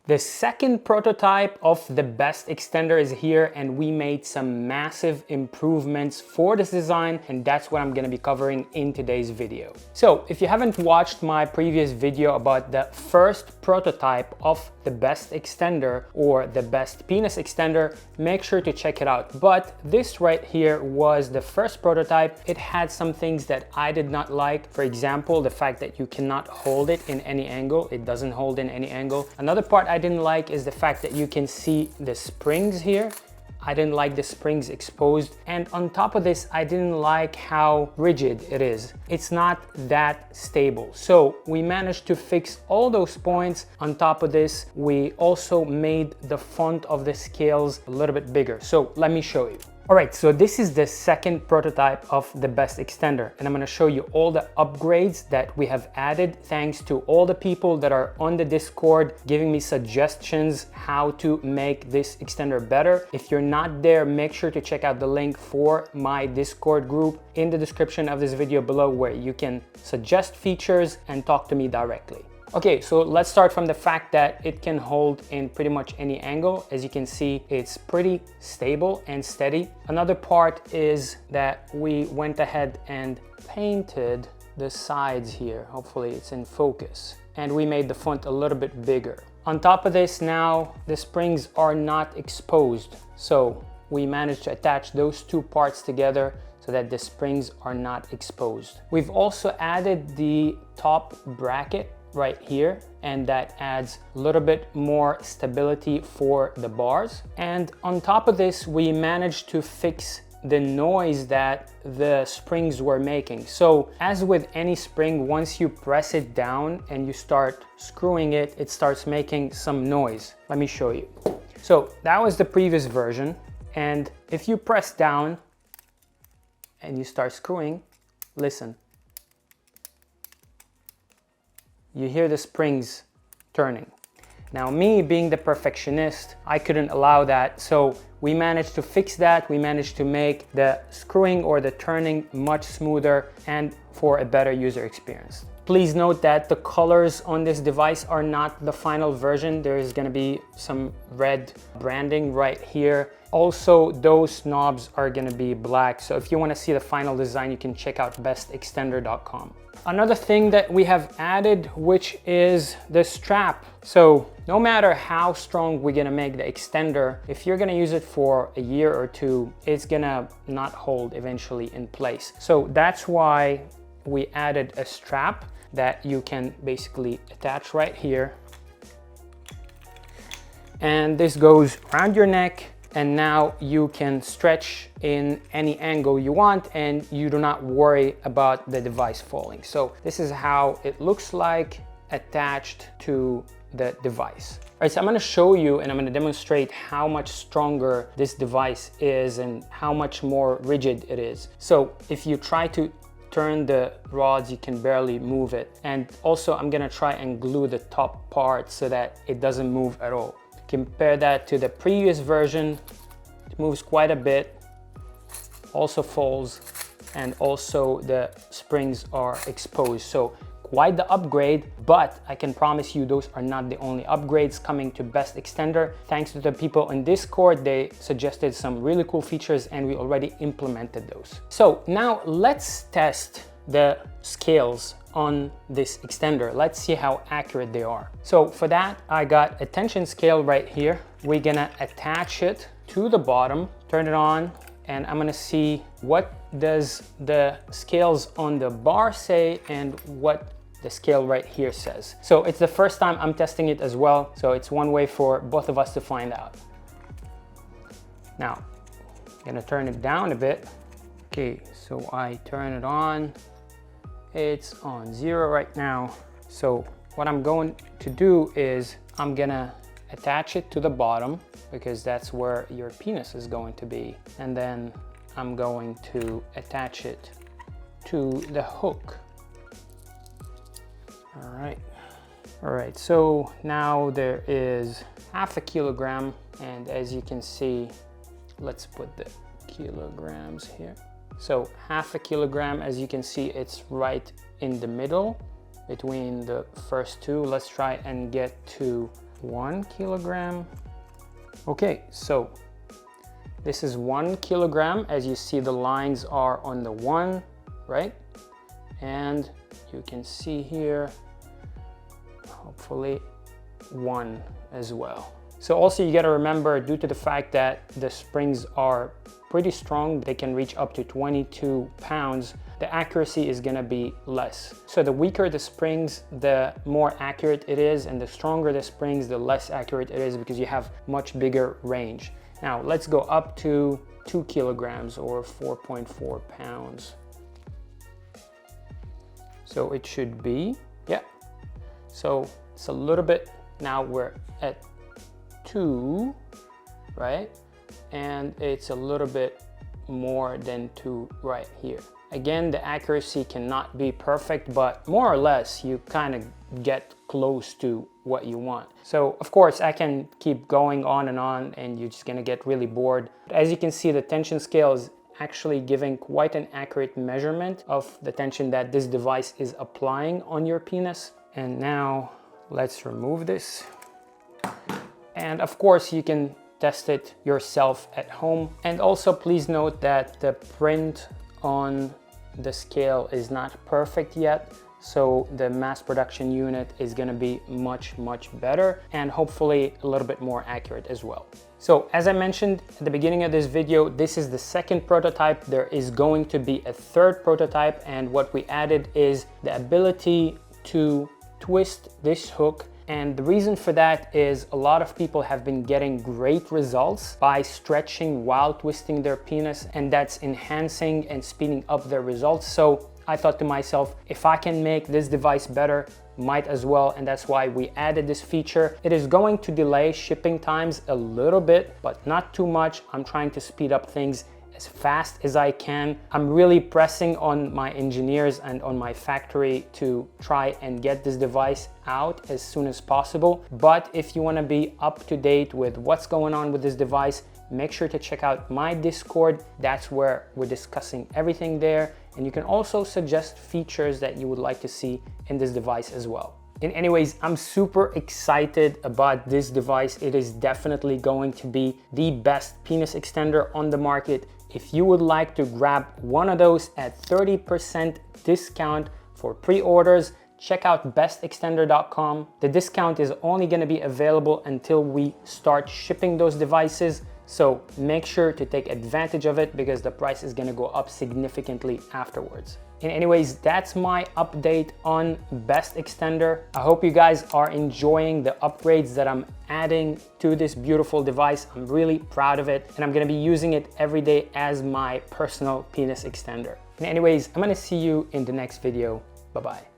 The second prototype of the best extender is here, and we made some massive improvements for this design, and that's what I'm gonna be covering in today's video. So if you haven't watched my previous video about the first prototype of the best extender or the best penis extender, make sure to check it out. But this right here was the first prototype. It had some things that I did not like. For example, the fact that you cannot hold it in any angle. It doesn't hold in any angle. Another part I didn't like is the fact that you can see the springs here. I didn't like the springs exposed, and on top of this, I didn't like how rigid it is. It's not that stable. So we managed to fix all those points. On top of this, we also made the font of the scales a little bit bigger. So let me show you. All right, so this is the second prototype of the best extender, and I'm gonna show you all the upgrades that we have added thanks to all the people that are on the Discord giving me suggestions how to make this extender better. If you're not there, make sure to check out the link for my Discord group in the description of this video below, where you can suggest features and talk to me directly. Okay, so let's start from the fact that it can hold in pretty much any angle. As you can see, it's pretty stable and steady. Another part is that we went ahead and painted the sides here. Hopefully it's in focus. And we made the font a little bit bigger. On top of this, now the springs are not exposed. So we managed to attach those two parts together so that the springs are not exposed. We've also added the top bracket right here, and that adds a little bit more stability for the bars. And on top of this, we managed to fix the noise that the springs were making. So as with any spring, once you press it down and you start screwing it, it starts making some noise. Let me show you. So that was the previous version, and if you press down and you start screwing, listen. You hear the springs turning. Now, me being the perfectionist, I couldn't allow that. So we managed to fix that. We managed to make the screwing or the turning much smoother and for a better user experience. Please note that the colors on this device are not the final version. There is gonna be some red branding right here. Also, those knobs are gonna be black. So if you wanna see the final design, you can check out bestextender.com. Another thing that we have added, which is the strap. So no matter how strong we're gonna make the extender, if you're gonna use it for a year or two, it's gonna not hold eventually in place. So that's why we added a strap that you can basically attach right here. And this goes around your neck, and now you can stretch in any angle you want, and you do not worry about the device falling. So this is how it looks like attached to the device. All right, so I'm gonna show you and I'm gonna demonstrate how much stronger this device is and how much more rigid it is. So if you try to turn the rods, you can barely move it. And also I'm gonna try and glue the top part so that it doesn't move at all. Compare that to the previous version. It moves quite a bit, also folds, and also the springs are exposed. So quite the upgrade, but I can promise you those are not the only upgrades coming to Best Extender. Thanks to the people in Discord, they suggested some really cool features and we already implemented those. So now let's test the scales on this extender. Let's see how accurate they are. So for that, I got a tension scale right here. We're gonna attach it to the bottom, turn it on, and I'm gonna see what does the scales on the bar say and what the scale right here says. So it's the first time I'm testing it as well. So it's one way for both of us to find out. Now, I'm gonna turn it down a bit. Okay, so I turn it on. It's on 0 right now. So what I'm going to do is I'm gonna attach it to the bottom because that's where your penis is going to be. And then I'm going to attach it to the hook. All right, so now there is 1/2 kilogram, and as you can see, let's put the kilograms here. So 1/2 kilogram, as you can see, it's right in the middle between the first two. Let's try and get to 1 kilogram. Okay, so this is 1 kilogram. As you see, the lines are on the 1, right? And you can see here, hopefully 1 as well. So also you got to remember, due to the fact that the springs are pretty strong, they can reach up to 22 pounds, the accuracy is going to be less. So the weaker the springs, the more accurate it is, and the stronger the springs, the less accurate it is, because you have much bigger range. Now let's go up to 2 kilograms or 4.4 pounds. So it should be, yeah. So it's a little bit, now we're at 2, right? And it's a little bit more than 2 right here. Again, the accuracy cannot be perfect, but more or less you kind of get close to what you want. So of course I can keep going on and you're just gonna get really bored. But as you can see, the tension scale is actually giving quite an accurate measurement of the tension that this device is applying on your penis. And now let's remove this. And of course you can test it yourself at home. And also please note that the print on the scale is not perfect yet. So the mass production unit is going to be much better and hopefully a little bit more accurate as well. So as I mentioned at the beginning of this video, this is the second prototype. There is going to be a third prototype, and what we added is the ability to twist this hook. And the reason for that is a lot of people have been getting great results by stretching while twisting their penis, and that's enhancing and speeding up their results. So I thought to myself, if I can make this device better, might as well, and that's why we added this feature. It is going to delay shipping times a little bit, but not too much. I'm trying to speed up things as fast as I can. I'm really pressing on my engineers and on my factory to try and get this device out as soon as possible. But if you want to be up to date with what's going on with this device, make sure to check out my Discord. That's where we're discussing everything there. And you can also suggest features that you would like to see in this device as well. And anyways, I'm super excited about this device. It is definitely going to be the best penis extender on the market. If you would like to grab one of those at 30% discount for pre-orders, check out bestextender.com. The discount is only going to be available until we start shipping those devices. So make sure to take advantage of it because the price is going to go up significantly afterwards. And anyways, that's my update on Best Extender. I hope you guys are enjoying the upgrades that I'm adding to this beautiful device. I'm really proud of it, and I'm going to be using it every day as my personal penis extender. And anyways, I'm going to see you in the next video. Bye-bye.